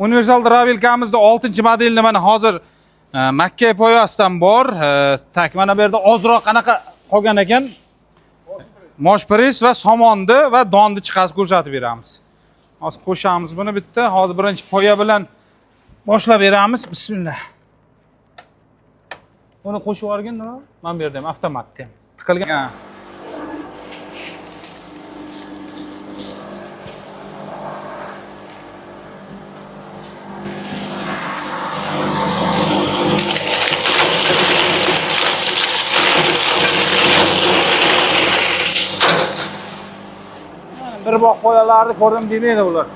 Universal Travelkamizda 6-modelni mana hozir Makka poyasidan bor. Tak mana bu yerda ozroq qanaqa qolgan ekan. Mosh press va somonni va donni chiqarib ko'rsatib beramiz. Hozir qo'shamiz buni bitta. Hozir birinchi poya bilan boshlab beramiz. Bismillah. Buni qo'shib yuborgin nima? Men bu yerda ham avtomatda. Tiqilgan. Bir bok qo'yalarni ko'rdim demaydi ular.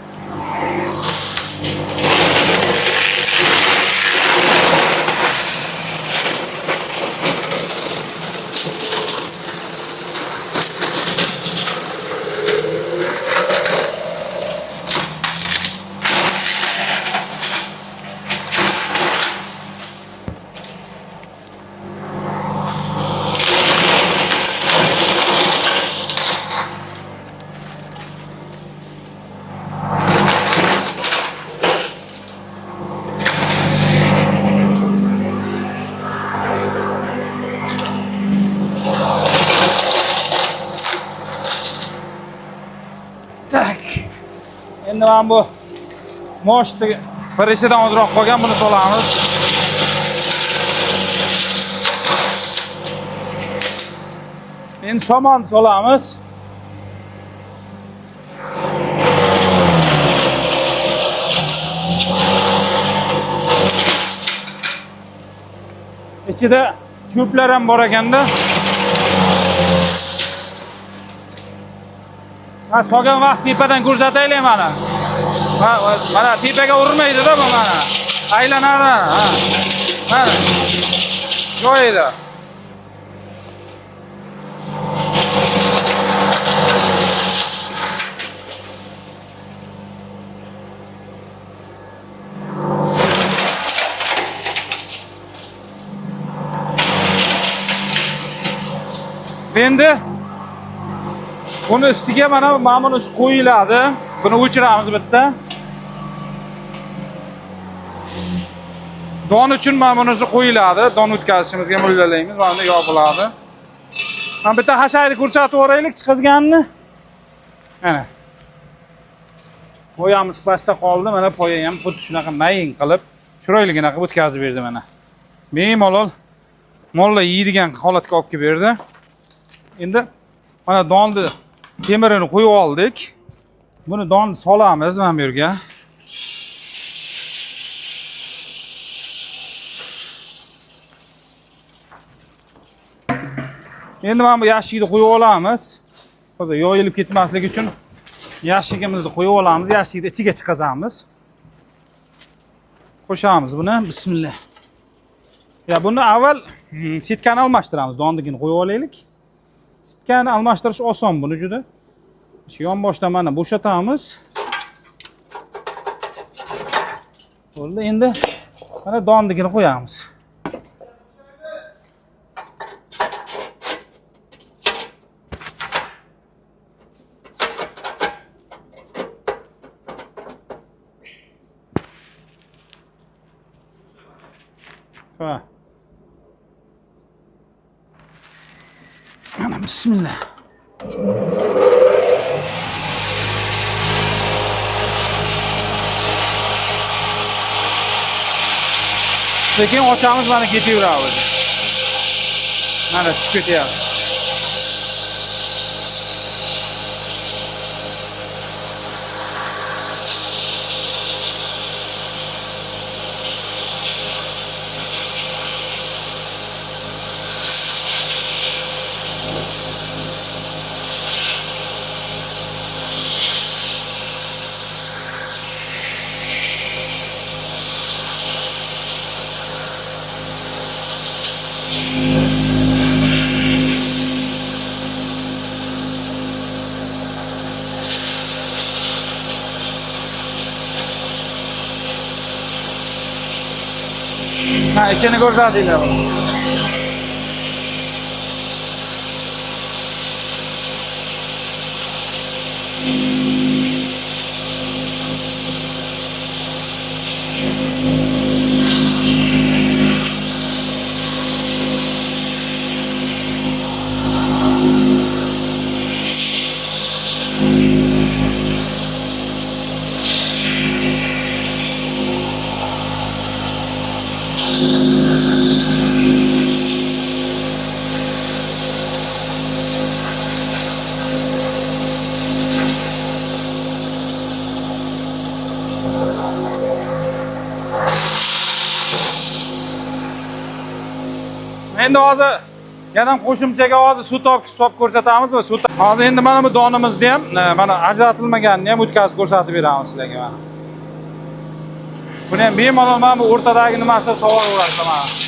Endi men bu moshni preshidan ozroq qolgan, buni solamiz. Endi somon solamiz. Ichida cho'plar ham bor ekanda. Ha, solgan vaqt tepadan ko'rsataylik mana. Mana tepaga urilmaydi-da bu mana. Aylanadi. Ha. Mana. Joyida. Endi buni ustiga mana buni qo'yiladi. Buni o'chiramiz bitta. Don uchun mana bunisi qo'yiladi. Don o'tkazishimizga mo'ljallaymiz. Mana bunday yopiladi. Mana bitta hashayni ko'rsatib o'raylik chiqizganini. Mana. Poyamiz pastda qoldi. Mana poya ham xuddi shunaqa mayin qilib, chiroyligina qilib o'tkazib berdi mana. Bemalol molla yeydigan holatga olib kelib berdi. Endi mana donni temirini qo'yib oldik. Buni donni solamiz mana bu yerga. Endi mana bu yashikni qo'yib olamiz. Hozir yoyilib ketmasligi uchun yashigimizni qo'yib olamiz. Yashikni ichiga chiqazamiz. Qo'shamiz buni. Bismillah. Ya buni avval setkani almashtiramiz. Donligini qo'yib olaylik. Sitkani almashtirish oson buni juda. Shu yonboshdan mana bo'shatamiz. Bo'ldi, endi mana donligini qo'yamiz. Ha. Ana bismillah. Sekin ochamiz, mana ketaveradi. Mana chiqib ketyapti. Ha, içini ko'rsatinglar. Endi hozir yana qo'shimchaga hozir suv topib hisob ko'rsatamiz va suv hozir endi mana bu donimizni ham mana ajratilmaganini ham o'tkazib ko'rsatib beramiz sizlarga mana. Buni ham bemalol mana bu o'rtadagi nimasida sovoraverasiz mana.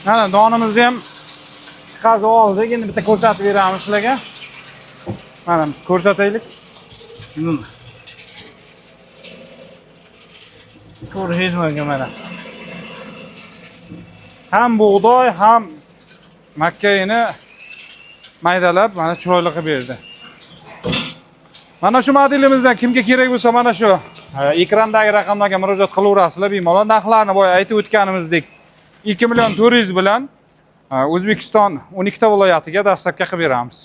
Mana donimizni ham chiqazib oldik. Endi bitta ko'rsatib beramiz sizlarga. Mana ko'rsataylik. Ko'rishingiz mana. Ham bug'doy, ham makkayini maydalab mana chiroyli qilib berdi. Mana shu modelimizdan kimga kerak bo'lsa mana shu ekrandagi raqamlarga murojaat qilaverasizlar. Bemalol narxlarni boya aytib o'tganimizdek 2 million 400 bilan O'zbekiston 12 ta viloyatiga dastlabki qilib beramiz.